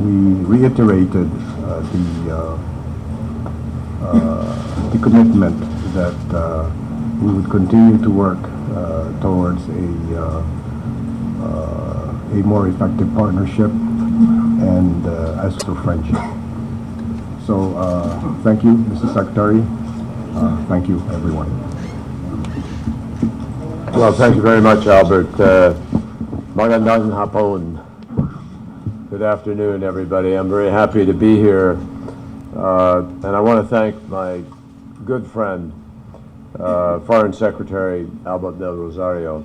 we reiterated the commitment that we would continue to work towards a more effective partnership and as to friendship. So thank you, Mr. Secretary. Thank you, everyone. Well, thank you very much, Albert. Magandang hapon. Good afternoon, everybody. I'm very happy to be here. And I want to thank my good friend, Foreign Secretary Albert del Rosario.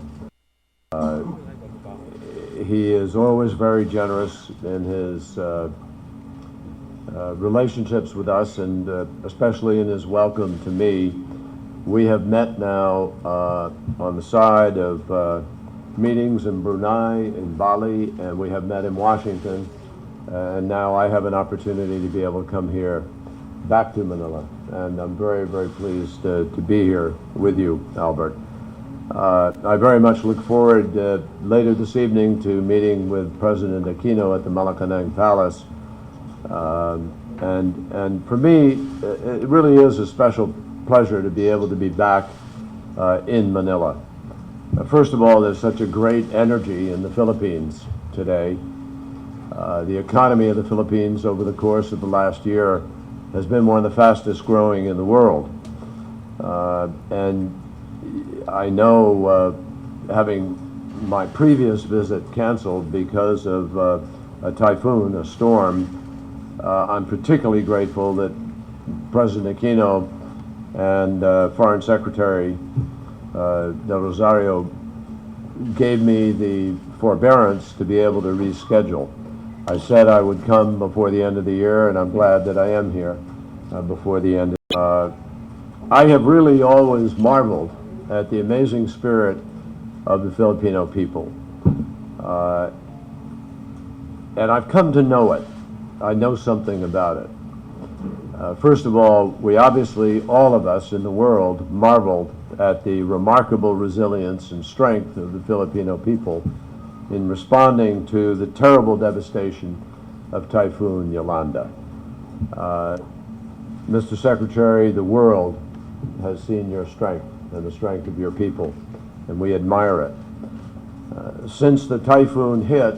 He is always very generous in his relationships with us, and especially in his welcome to me. We have met now on the side of meetings in Brunei, in Bali, and we have met in Washington. And now I have an opportunity to be able to come here back to Manila. And I'm very, very pleased to be here with you, Albert. I very much look forward later this evening to meeting with President Aquino at the Malacanang Palace. And for me, it really is a special pleasure to be able to be back in Manila. First of all, there's such a great energy in the Philippines today. The economy of the Philippines over the course of the last year has been one of the fastest growing in the world. And I know, having my previous visit canceled because of a typhoon, a storm, I'm particularly grateful that President Aquino and Foreign Secretary del Rosario gave me the forbearance to be able to reschedule. I said I would come before the end of the year, and I'm glad that I am here before the end. I have really always marveled at the amazing spirit of the Filipino people. And I've come to know it. I know something about it. First of all, we obviously, all of us in the world, marveled at the remarkable resilience and strength of the Filipino people in responding to the terrible devastation of Typhoon Yolanda. Mr. Secretary, the world has seen your strength and the strength of your people, and we admire it. Since the typhoon hit,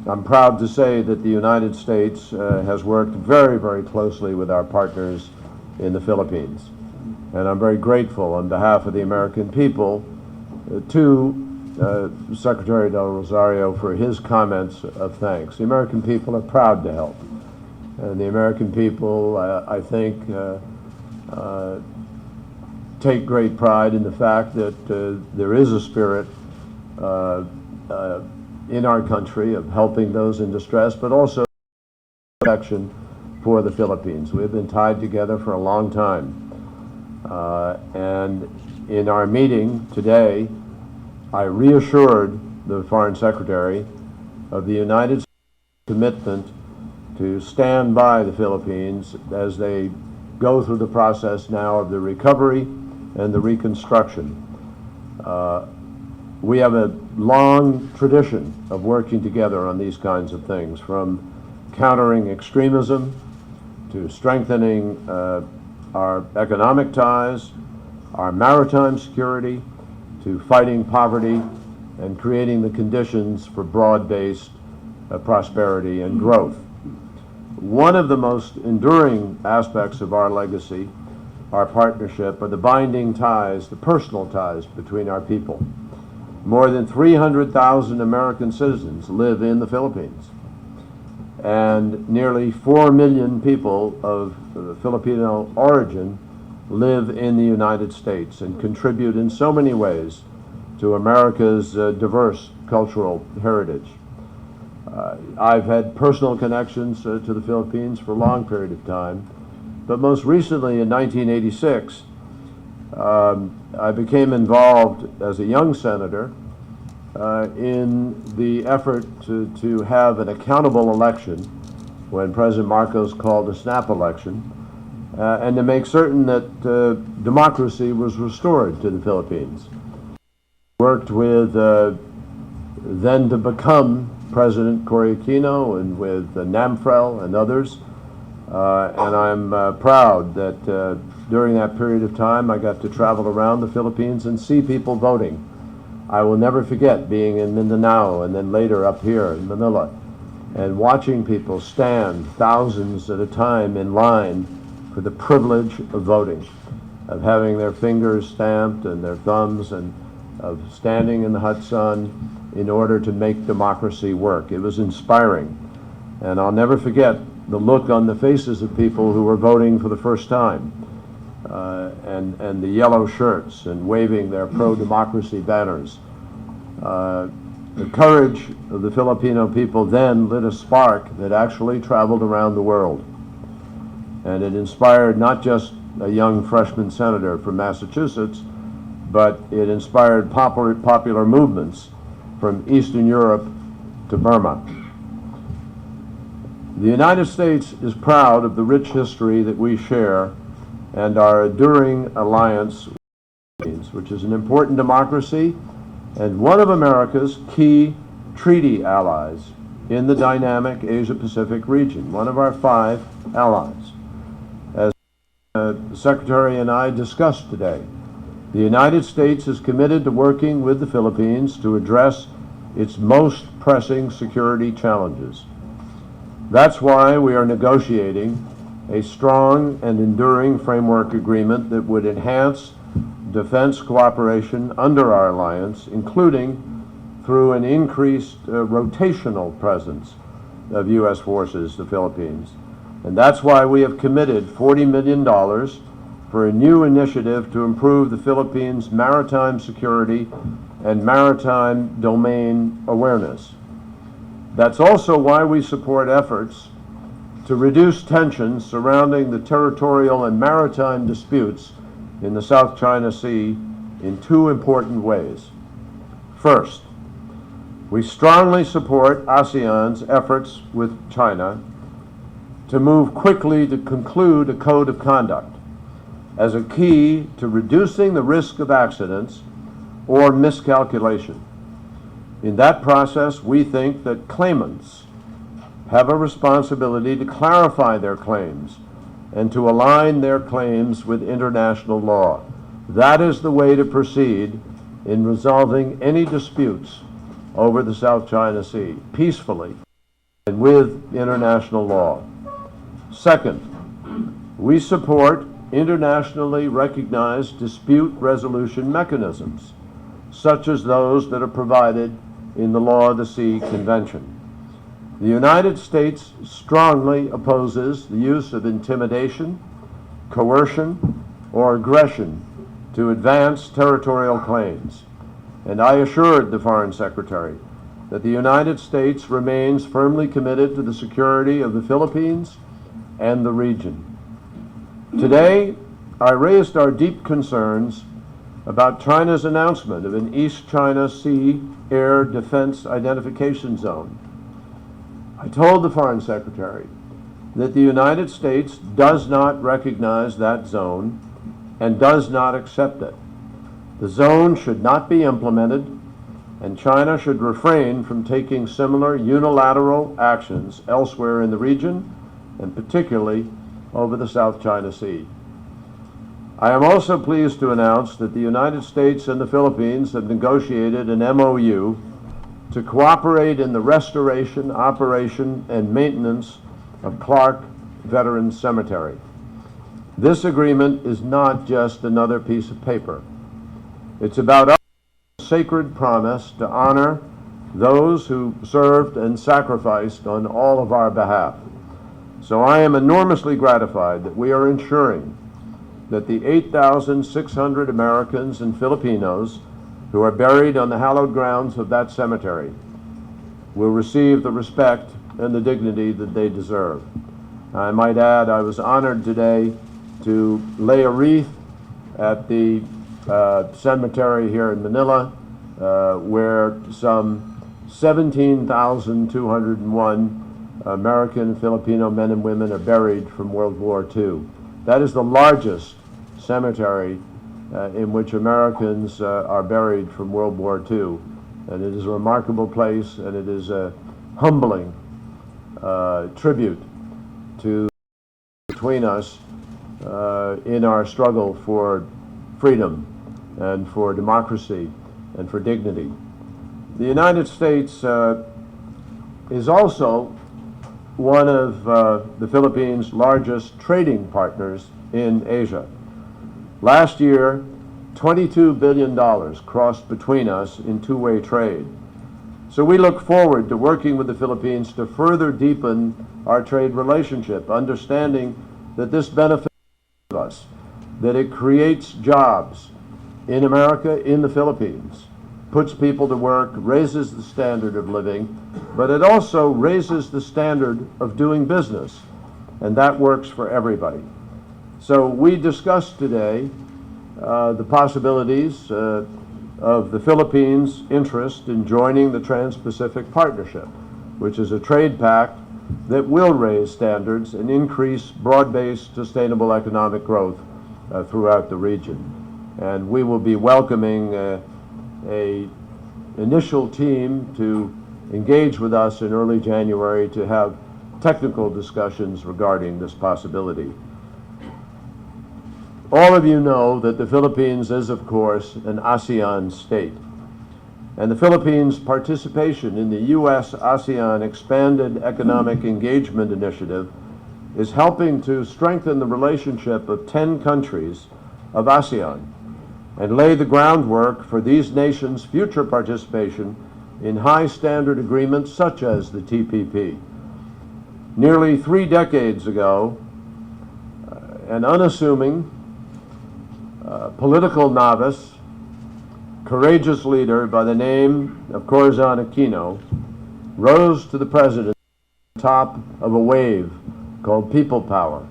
I'm proud to say that the United States has worked very, very closely with our partners in the Philippines. And I'm very grateful on behalf of the American people to Secretary del Rosario for his comments of thanks. The American people are proud to help. And the American people, I think, take great pride in the fact that there is a spirit in our country of helping those in distress, but also protection for the Philippines. We've been tied together for a long time. And in our meeting today, I reassured the Foreign Secretary of the United States' commitment to stand by the Philippines as they go through the process now of the recovery and the reconstruction. We have a long tradition of working together on these kinds of things, from countering extremism to strengthening our economic ties, our maritime security, to fighting poverty and creating the conditions for broad-based prosperity and growth. One of the most enduring aspects of our legacy, our partnership, are the binding ties, the personal ties between our people. More than 300,000 American citizens live in the Philippines, and nearly 4 million people of Filipino origin live in the United States and contribute in so many ways to America's diverse cultural heritage. I've had personal connections to the Philippines for a long period of time, but most recently in 1986, I became involved as a young senator in the effort to have an accountable election when President Marcos called a snap election, and to make certain that democracy was restored to the Philippines. Worked with then to become President Cory Aquino and with NAMFREL and others. And I'm proud that during that period of time I got to travel around the Philippines and see people voting. I will never forget being in Mindanao and then later up here in Manila and watching people stand thousands at a time in line for the privilege of voting, of having their fingers stamped and their thumbs, and of standing in the hot sun in order to make democracy work. It was inspiring. And I'll never forget the look on the faces of people who were voting for the first time, and the yellow shirts and waving their pro-democracy banners. The courage of the Filipino people then lit a spark that actually traveled around the world. And it inspired not just a young freshman senator from Massachusetts, but it inspired popular movements from Eastern Europe to Burma. The United States is proud of the rich history that we share and our enduring alliance with the Philippines, which is an important democracy and one of America's key treaty allies in the dynamic Asia-Pacific region, one of our 5 allies. As the Secretary and I discussed today, the United States is committed to working with the Philippines to address its most pressing security challenges. That's why we are negotiating a strong and enduring framework agreement that would enhance defense cooperation under our alliance, including through an increased rotational presence of U.S. forces to the Philippines. And that's why we have committed $40 million for a new initiative to improve the Philippines' maritime security and maritime domain awareness. That's also why we support efforts to reduce tensions surrounding the territorial and maritime disputes in the South China Sea in 2 important ways. First, we strongly support ASEAN's efforts with China to move quickly to conclude a code of conduct as a key to reducing the risk of accidents or miscalculation. In that process, we think that claimants have a responsibility to clarify their claims and to align their claims with international law. That is the way to proceed in resolving any disputes over the South China Sea, peacefully and with international law. Second, we support internationally recognized dispute resolution mechanisms, such as those that are provided in the Law of the Sea Convention. The United States strongly opposes the use of intimidation, coercion, or aggression to advance territorial claims. And I assured the Foreign Secretary that the United States remains firmly committed to the security of the Philippines and the region. Today, I raised our deep concerns about China's announcement of an East China Sea Air Defense Identification Zone. I told the Foreign Secretary that the United States does not recognize that zone and does not accept it. The zone should not be implemented, and China should refrain from taking similar unilateral actions elsewhere in the region, and particularly over the South China Sea. I am also pleased to announce that the United States and the Philippines have negotiated an MOU to cooperate in the restoration, operation, and maintenance of Clark Veterans Cemetery. This agreement is not just another piece of paper. It's about our sacred promise to honor those who served and sacrificed on all of our behalf. So I am enormously gratified that we are ensuring that the 8,600 Americans and Filipinos who are buried on the hallowed grounds of that cemetery will receive the respect and the dignity that they deserve. I might add, I was honored today to lay a wreath at the cemetery here in Manila, where some 17,201 American and Filipino men and women are buried from World War II. That is the largest cemetery in which Americans are buried from World War II. And it is a remarkable place, and it is a humbling tribute to between us in our struggle for freedom and for democracy and for dignity. The United States is also one of the Philippines' largest trading partners in Asia. Last year, $22 billion crossed between us in two-way trade. So we look forward to working with the Philippines to further deepen our trade relationship, understanding that this benefits us, that it creates jobs in America, in the Philippines, puts people to work, raises the standard of living, but it also raises the standard of doing business, and that works for everybody. So we discussed today the possibilities of the Philippines' interest in joining the Trans-Pacific Partnership, which is a trade pact that will raise standards and increase broad-based sustainable economic growth throughout the region. And we will be welcoming a initial team to engage with us in early January to have technical discussions regarding this possibility. All of you know that the Philippines is, of course, an ASEAN state. And the Philippines' participation in the U.S.-ASEAN Expanded Economic Engagement Initiative is helping to strengthen the relationship of 10 countries of ASEAN and lay the groundwork for these nations' future participation in high-standard agreements such as the TPP. Nearly 3 decades ago, an unassuming political novice, courageous leader by the name of Corazon Aquino rose to the presidency at the top of a wave called people power.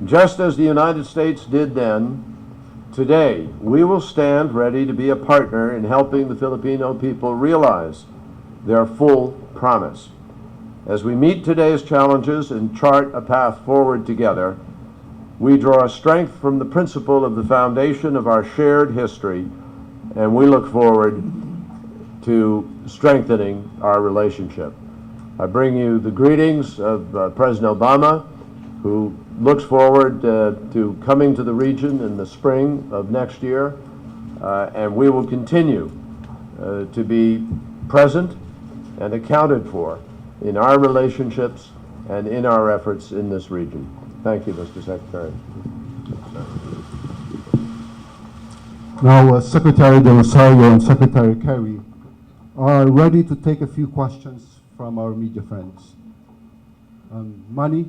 Just as the United States did then, today we will stand ready to be a partner in helping the Filipino people realize their full promise. As we meet today's challenges and chart a path forward together, we draw strength from the principle of the foundation of our shared history, and we look forward to strengthening our relationship. I bring you the greetings of President Obama, who looks forward to coming to the region in the spring of next year, and we will continue to be present and accounted for in our relationships and in our efforts in this region. Thank you, Mr. Secretary. Now, Secretary De Rosario and Secretary Kerry are ready to take a few questions from our media friends. Manny?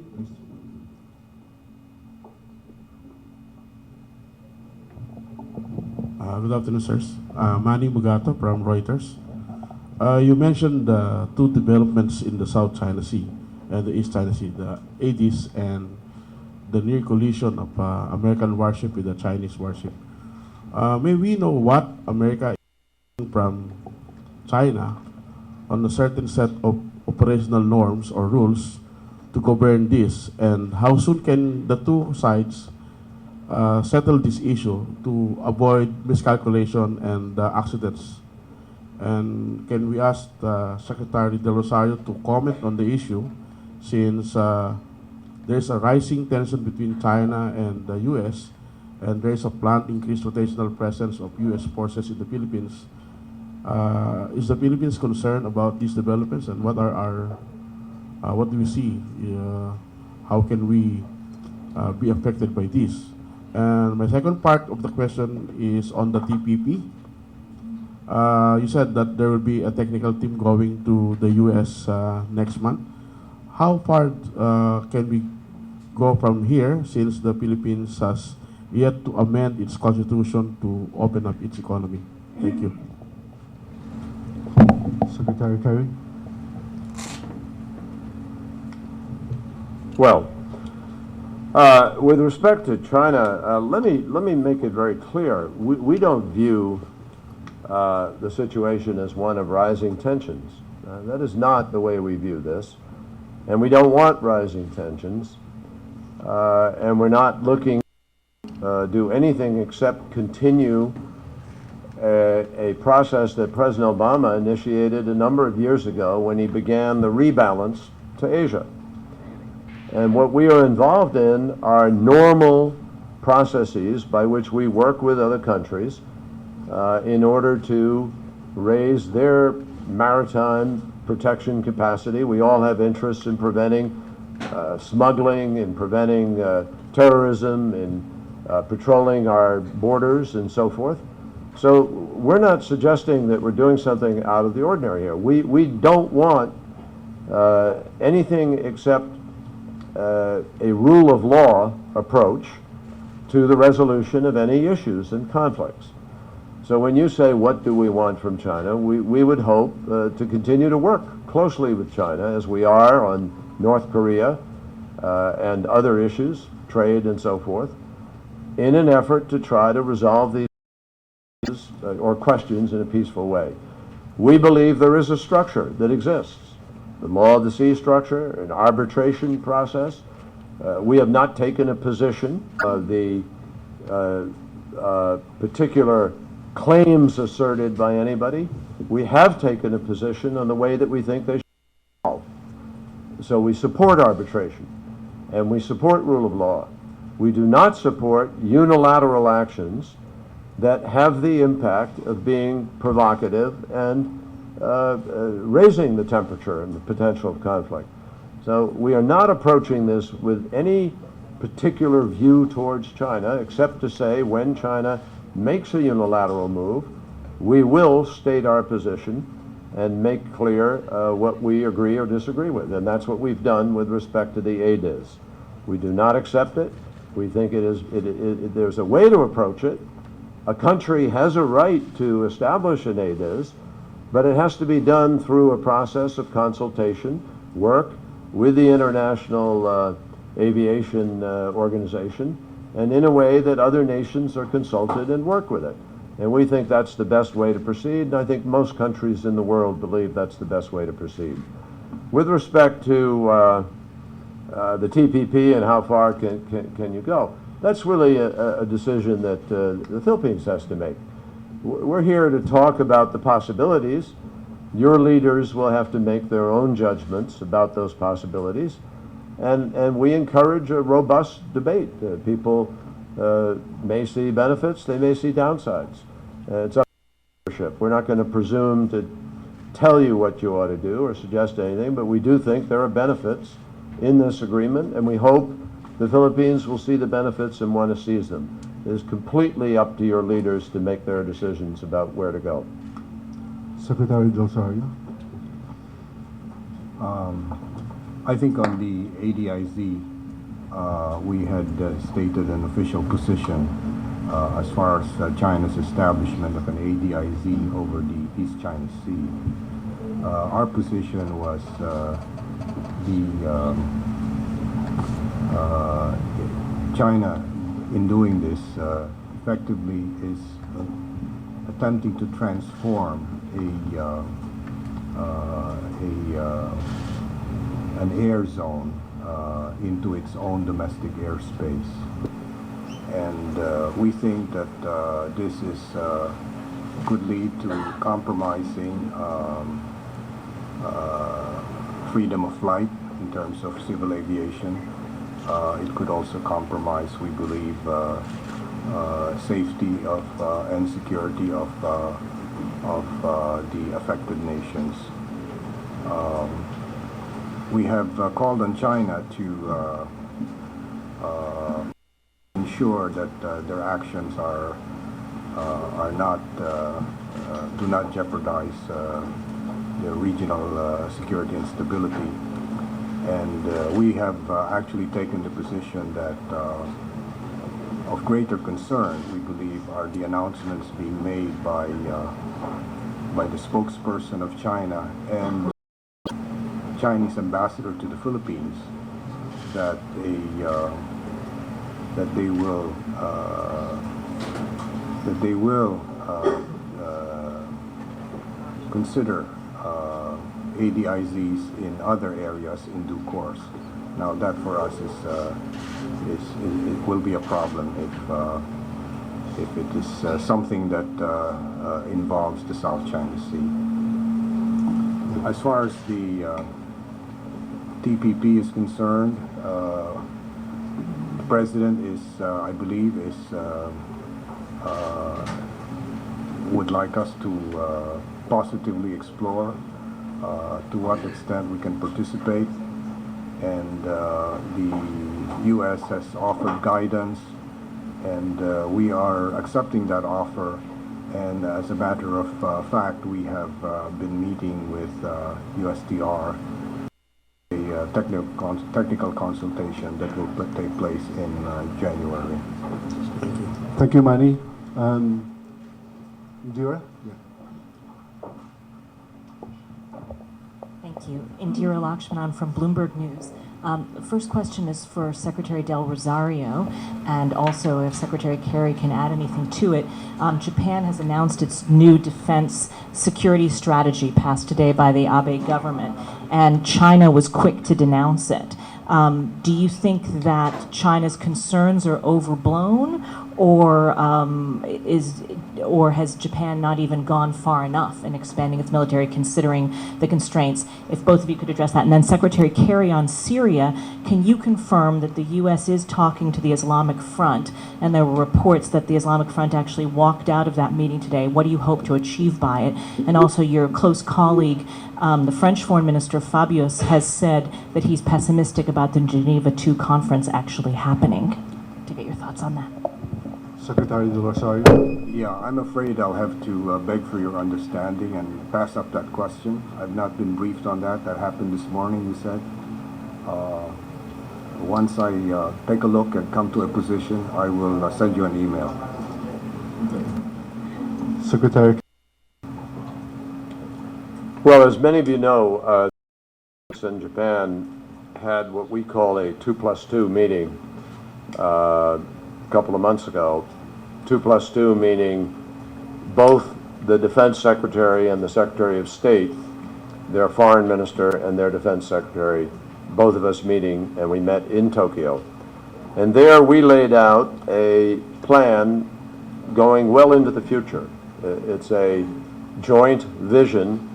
Good afternoon, sirs. Manny Mugato from Reuters. You mentioned two developments in the South China Sea and the East China Sea, the Aegis and the near collision of American warship with a Chinese warship. May we know what America is from China on a certain set of operational norms or rules to govern this, and how soon can the two sides settle this issue to avoid miscalculation and accidents? And can we ask Secretary De Rosario to comment on the issue, since there's a rising tension between China and the U.S., and there's a planned increased rotational presence of U.S. forces in the Philippines. Is the Philippines concerned about these developments, and what are our, what do we see? How can we be affected by this? And my second part of the question is on the TPP. You said that there will be a technical team going to the U.S. Next month. How far can we go from here, since the Philippines has yet to amend its constitution to open up its economy? Thank you. Secretary Kerry? Well, with respect to China, let me make it very clear. We don't view the situation as one of rising tensions. That is not the way we view this, and we don't want rising tensions, and we're not looking to do anything except continue a process that President Obama initiated a number of years ago when he began the rebalance to Asia. And what we are involved in are normal processes by which we work with other countries in order to raise their maritime protection capacity. We all have interests in preventing smuggling, in preventing terrorism, in patrolling our borders and so forth. So we're not suggesting that we're doing something out of the ordinary here. We don't want anything except a rule of law approach to the resolution of any issues and conflicts. So when you say, what do we want from China, we would hope to continue to work closely with China as we are on North Korea and other issues, trade and so forth, in an effort to try to resolve these issues or questions in a peaceful way. We believe there is a structure that exists, the law of the sea structure, an arbitration process. We have not taken a position of the particular claims asserted by anybody. We have taken a position on the way that we think they should be solved. So we support arbitration and we support rule of law. We do not support unilateral actions that have the impact of being provocative and raising the temperature and the potential of conflict. So we are not approaching this with any particular view towards China, except to say when China makes a unilateral move, we will state our position and make clear what we agree or disagree with. And that's what we've done with respect to the ADIZ. We do not accept it. We think there's a way to approach it. A country has a right to establish an ADIZ, but it has to be done through a process of consultation, work with the International Aviation Organization, and in a way that other nations are consulted and work with it. And we think that's the best way to proceed, and I think most countries in the world believe that's the best way to proceed. With respect to the TPP and how far can you go, that's really a decision that the Philippines has to make. We're here to talk about the possibilities. Your leaders will have to make their own judgments about those possibilities. And we encourage a robust debate. People may see benefits, they may see downsides. It's up to leadership. We're not going to presume to tell you what you ought to do or suggest anything, but we do think there are benefits in this agreement, and we hope the Philippines will see the benefits and want to seize them. It is completely up to your leaders to make their decisions about where to go. Secretary Rosario. I think on the ADIZ, we had stated an official position as far as China's establishment of an ADIZ over the East China Sea. Our position was China, in doing this, effectively is attempting to transform an air zone into its own domestic airspace. And we think that this is could lead to compromising freedom of flight in terms of civil aviation. It could also compromise, we believe, safety of and security of the affected nations. We have called on China to ensure that their actions are not do not jeopardize the regional security and stability. And we have actually taken the position that of greater concern, we believe, are the announcements being made by the spokesperson of China and Chinese ambassador to the Philippines that they will consider ADIZs in other areas in due course. Now that for us it will be a problem if it is something that involves the South China Sea. As far as the TPP is concerned, the President is, I believe, would like us to positively explore to what extent we can participate, and the U.S. has offered guidance, and we are accepting that offer. And as a matter of fact, we have been meeting with USTR, a technical consultation that will take place in January. Thank you. Thank you, Manny. Indira? Yeah. Thank you. Indira Lakshmanan from Bloomberg News. The first question is for Secretary Del Rosario, and also if Secretary Kerry can add anything to it. Japan has announced its new defense security strategy passed today by the Abe government, and China was quick to denounce it. Do you think that China's concerns are overblown, or has Japan not even gone far enough in expanding its military considering the constraints? If both of you could address that. And then Secretary Kerry, on Syria, can you confirm that the U.S. is talking to the Islamic Front, and there were reports that the Islamic Front actually walked out of that meeting today? What do you hope to achieve by it? And also your close colleague, the French Foreign Minister Fabius, has said that he's pessimistic about the Geneva II conference actually happening. To get your thoughts on that. Secretary Del Rosario? Yeah, I'm afraid I'll have to beg for your understanding and pass up that question. I've not been briefed on that. That happened this morning, you said. Once I take a look and come to a position, I will send you an email. Secretary? Well, as many of you know, in Japan had what we call a 2+2 meeting a couple of months ago. 2+2 meaning both the Defense Secretary and the Secretary of State, their Foreign Minister and their Defense Secretary, both of us meeting, and we met in Tokyo. And there we laid out a plan going well into the future. It's a joint vision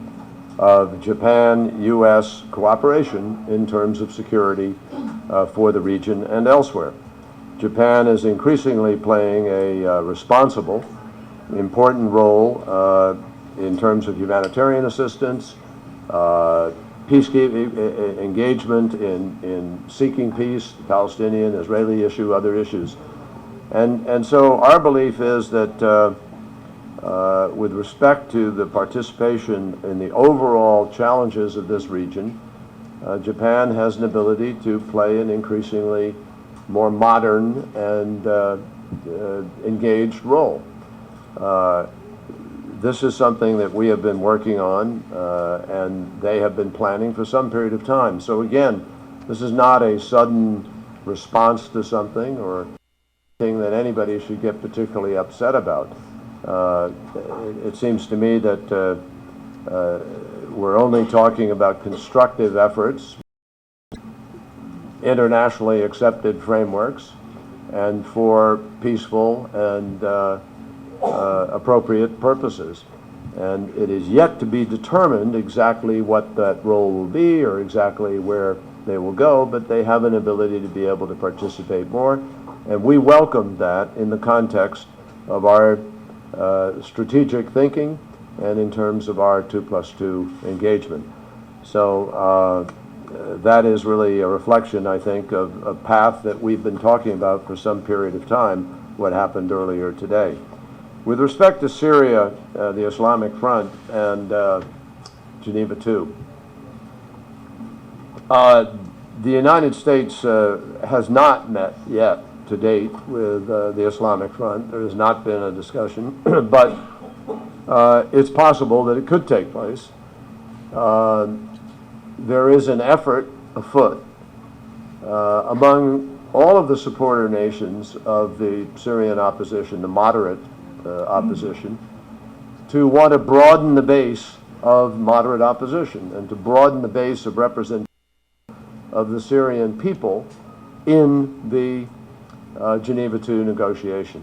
of Japan-U.S. cooperation in terms of security for the region and elsewhere. Japan is increasingly playing a responsible, important role in terms of humanitarian assistance, peacekeeping engagement in seeking peace, the Palestinian-Israeli issue, other issues. And so our belief is that with respect to the participation in the overall challenges of this region, Japan has an ability to play an increasingly more modern and engaged role. This is something that we have been working on, and they have been planning for some period of time. So again, this is not a sudden response to something or thing that anybody should get particularly upset about. It seems to me that we're only talking about constructive efforts, internationally accepted frameworks, and for peaceful and appropriate purposes. And it is yet to be determined exactly what that role will be or exactly where they will go, but they have an ability to be able to participate more. And we welcome that in the context of our strategic thinking and in terms of our 2+2 engagement. So that is really a reflection, I think, of a path that we've been talking about for some period of time, what happened earlier today. With respect to Syria, the Islamic Front, and Geneva II, the United States has not met yet to date with the Islamic Front. There has not been a discussion, but it's possible that it could take place. There is an effort afoot among all of the supporter nations of the Syrian opposition, the moderate opposition, to want to broaden the base of moderate opposition and to broaden the base of representation of the Syrian people in the Geneva II negotiation.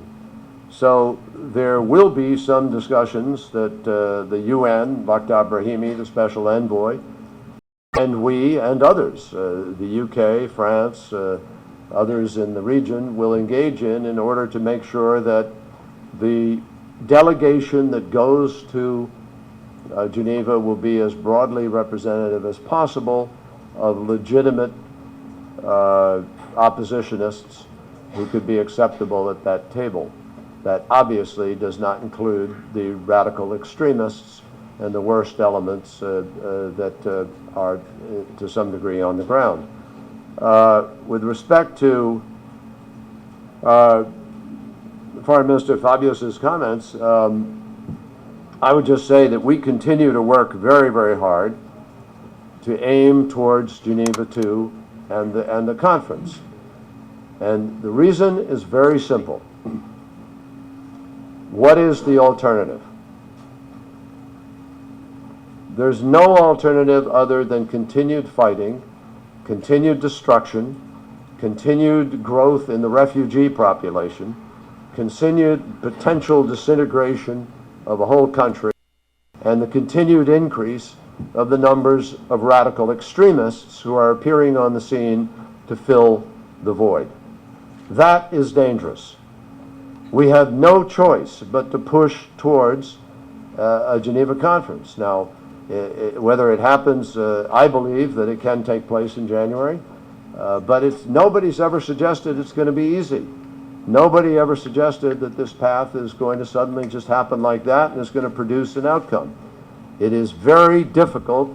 So there will be some discussions that the UN, Lakhdar Brahimi, the special envoy, and we and others, the UK, France, others in the region will engage in order to make sure that the delegation that goes to Geneva will be as broadly representative as possible of legitimate oppositionists who could be acceptable at that table. That obviously does not include the radical extremists and the worst elements that are to some degree on the ground. With respect to Foreign Minister Fabius's comments, I would just say that we continue to work very, very hard to aim towards Geneva II and the conference. And the reason is very simple. What is the alternative? There's no alternative other than continued fighting, continued destruction, continued growth in the refugee population, continued potential disintegration of a whole country, and the continued increase of the numbers of radical extremists who are appearing on the scene to fill the void. That is dangerous. We have no choice but to push towards a Geneva conference. Now, whether it happens, I believe that it can take place in January, but nobody's ever suggested it's going to be easy. Nobody ever suggested that this path is going to suddenly just happen like that and is going to produce an outcome. It is very difficult,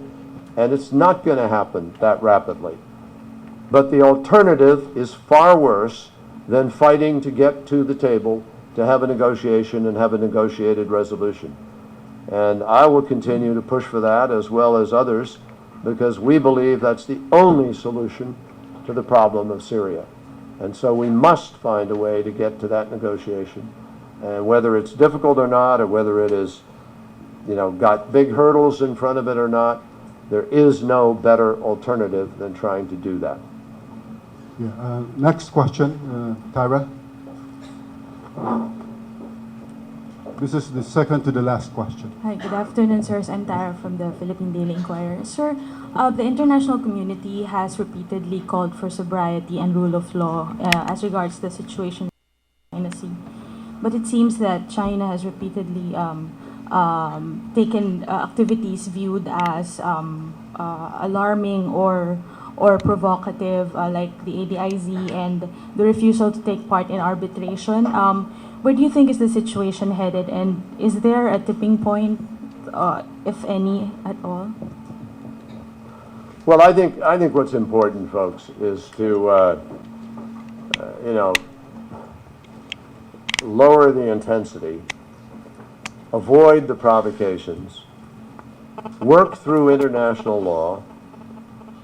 and it's not going to happen that rapidly. But the alternative is far worse than fighting to get to the table to have a negotiation and have a negotiated resolution. And I will continue to push for that, as well as others, because we believe that's the only solution to the problem of Syria. And so we must find a way to get to that negotiation. And whether it's difficult or not, or whether it is, got big hurdles in front of it or not, there is no better alternative than trying to do that. Yeah, next question, Tyra. This is the second to the last question. Hi, good afternoon, sirs. I'm Tara from the Philippine Daily Inquirer. Sir, the international community has repeatedly called for sobriety and rule of law as regards the situation in the Sea. But it seems that China has repeatedly taken activities viewed as alarming or provocative, like the ADIZ and the refusal to take part in arbitration. Where do you think is the situation headed, and is there a tipping point, if any, at all? Well, I think what's important, folks, is to lower the intensity, avoid the provocations, work through international law,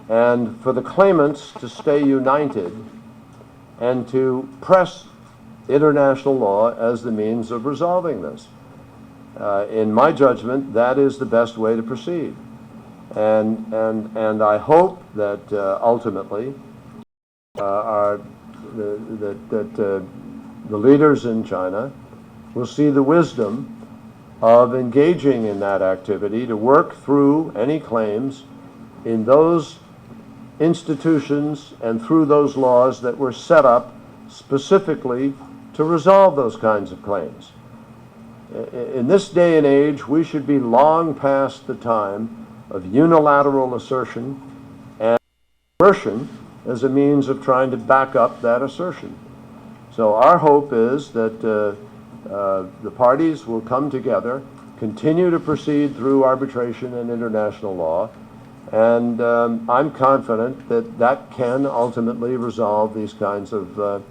and for the claimants to stay united and to press international law as the means of resolving this. In my judgment, that is the best way to proceed. And I hope that ultimately the leaders in China will see the wisdom of engaging in that activity to work through any claims in those institutions and through those laws that were set up specifically to resolve those kinds of claims. In this day and age, we should be long past the time of unilateral assertion and assertion as a means of trying to back up that assertion. So our hope is that the parties will come together, continue to proceed through arbitration and international law, and I'm confident that that can ultimately resolve these kinds of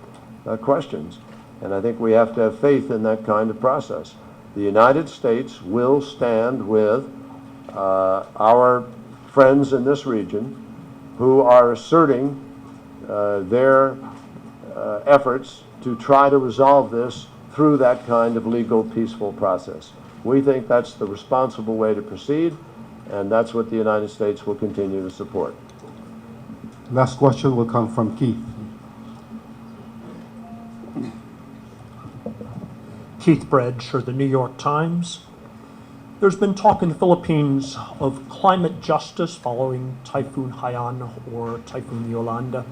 questions. And I think we have to have faith in that kind of process. The United States will stand with our friends in this region who are asserting their efforts to try to resolve this through that kind of legal, peaceful process. We think that's the responsible way to proceed, and that's what the United States will continue to support. Last question will come from Keith. Keith Bredge or the New York Times. There's been talk in the Philippines of climate justice following Typhoon Haiyan or Typhoon Yolanda.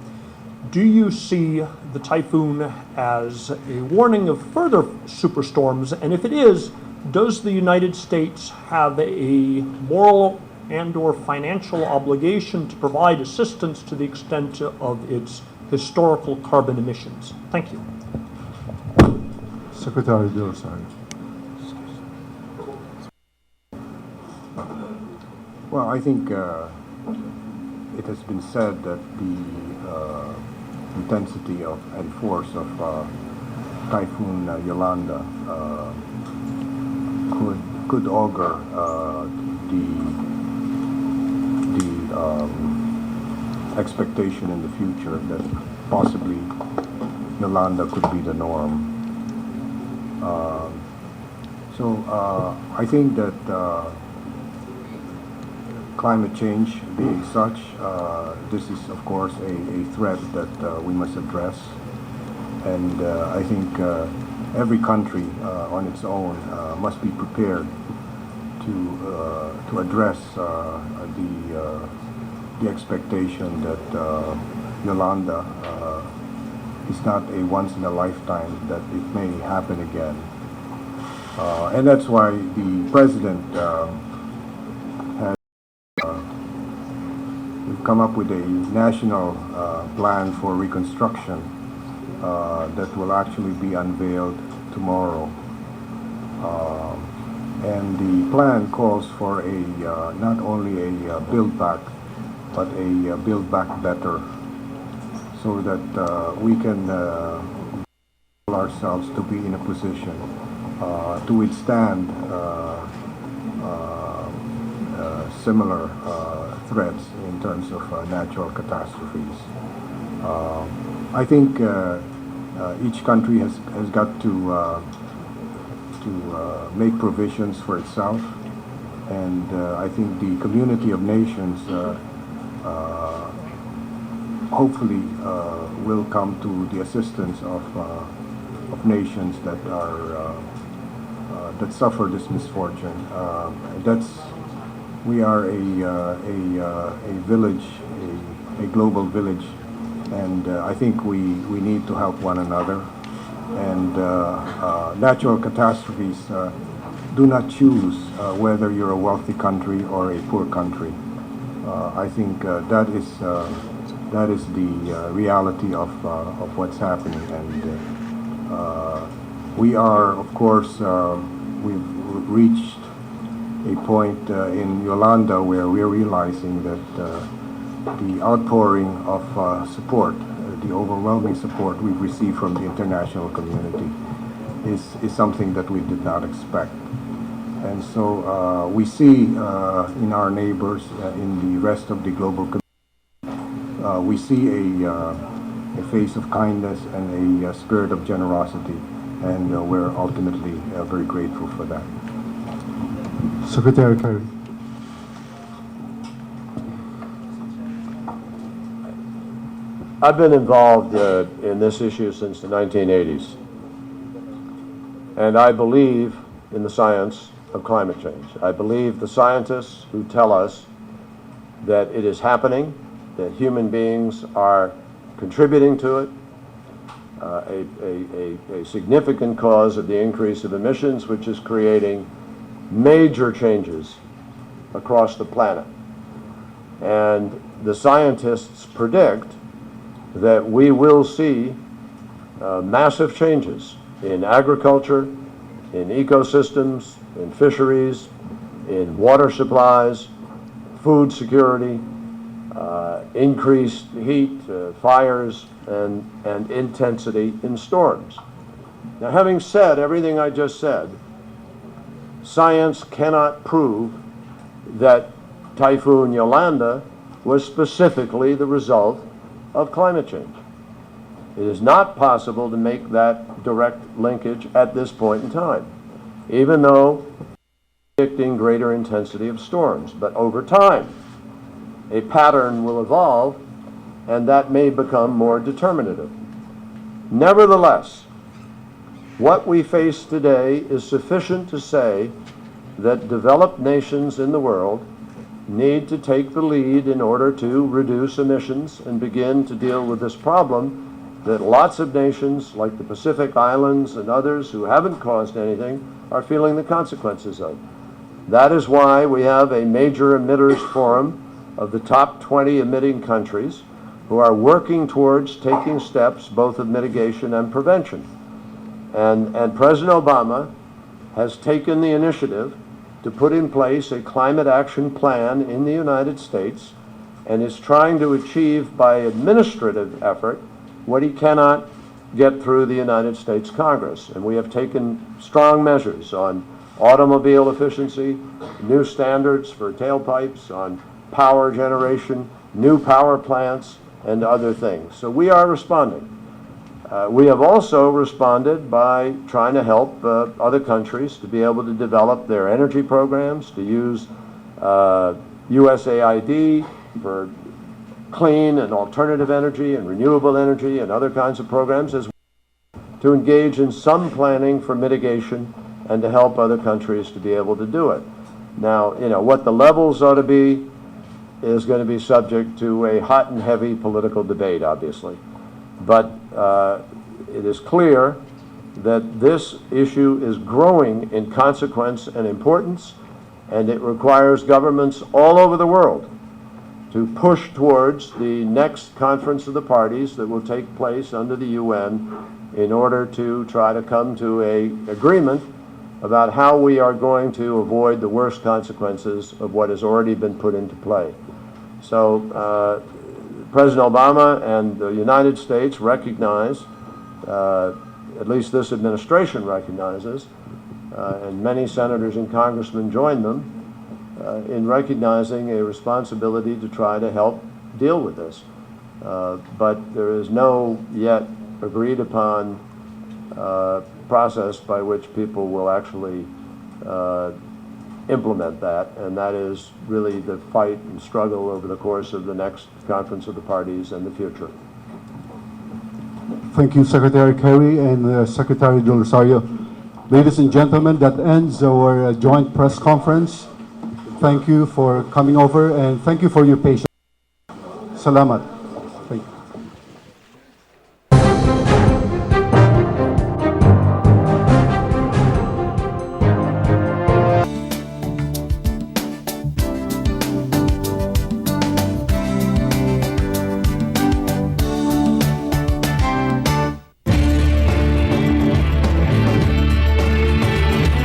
Do you see the typhoon as a warning of further superstorms? And if it is, does the United States have a moral and/or financial obligation to provide assistance to the extent of its historical carbon emissions? Thank you. Secretary de Rosario. Well, I think it has been said that the intensity of and force of Typhoon Yolanda could augur the expectation in the future that possibly Yolanda could be the norm. I think that climate change being such, this is of course a threat that we must address, and I think every country on its own must be prepared to address the expectation that Yolanda is not a once in a lifetime, that it may happen again, and that's why the president we've come up with a national plan for reconstruction that will actually be unveiled tomorrow. And the plan calls for a not only a build back, but a build back better, so that we can ourselves to be in a position to withstand similar threats in terms of natural catastrophes. I think each country has got to make provisions for itself, and I think the community of nations hopefully will come to the assistance of nations that are that suffer this misfortune. We are a village, a global village, and I think we need to help one another. And natural catastrophes do not choose whether you're a wealthy country or a poor country. I think that is the reality of what's happening, and we are, of course, we've reached a point in Yolanda where we're realizing that the outpouring of support, the overwhelming support we've received from the international community is something that we did not expect. And so we see in our neighbors, in the rest of the global community, we see a face of kindness and a spirit of generosity, and we're ultimately very grateful for that. Secretary Kerry. I've been involved in this issue since the 1980s, and I believe in the science of climate change. I believe the scientists who tell us that it is happening, that human beings are contributing to it, a significant cause of the increase of emissions, which is creating major changes across the planet. And the scientists predict that we will see massive changes in agriculture, in ecosystems, in fisheries, in water supplies, food security, increased heat, fires, and intensity in storms. Now, having said everything I just said, science cannot prove that Typhoon Yolanda was specifically the result of climate change. It is not possible to make that direct linkage at this point in time, even though predicting greater intensity of storms. But over time, a pattern will evolve, and that may become more determinative. Nevertheless, What we face today is sufficient to say that developed nations in the world need to take the lead in order to reduce emissions and begin to deal with this problem that lots of nations like the Pacific Islands and others who haven't caused anything are feeling the consequences of. That is why we have a major emitters forum of the top 20 emitting countries who are working towards taking steps both of mitigation and prevention. And President Obama has taken the initiative to put in place a climate action plan in the United States and is trying to achieve by administrative effort what he cannot get through the United States Congress. And we have taken strong measures on automobile efficiency, new standards for tailpipes, on power generation, new power plants, and other things. So we are responding. We have also responded by trying to help other countries to be able to develop their energy programs, to use USAID for clean and alternative energy and renewable energy and other kinds of programs, as well, to engage in some planning for mitigation and to help other countries to be able to do it. Now, what the levels ought to be is going to be subject to a hot and heavy political debate, obviously. But it is clear that this issue is growing in consequence and importance, and it requires governments all over the world to push towards the next conference of the parties that will take place under the UN in order to try to come to an agreement about how we are going to avoid the worst consequences of what has already been put into play. So President Obama and the United States recognize, at least this administration recognizes, and many senators and congressmen join them, in recognizing a responsibility to try to help deal with this. But there is no yet agreed upon process by which people will actually implement that, and that is really the fight and struggle over the course of the next conference of the parties and the future. Thank you, Secretary Kerry and Secretary de Rosario. Ladies and gentlemen, that ends our joint press conference. Thank you for coming over and thank you for your patience. Salamat.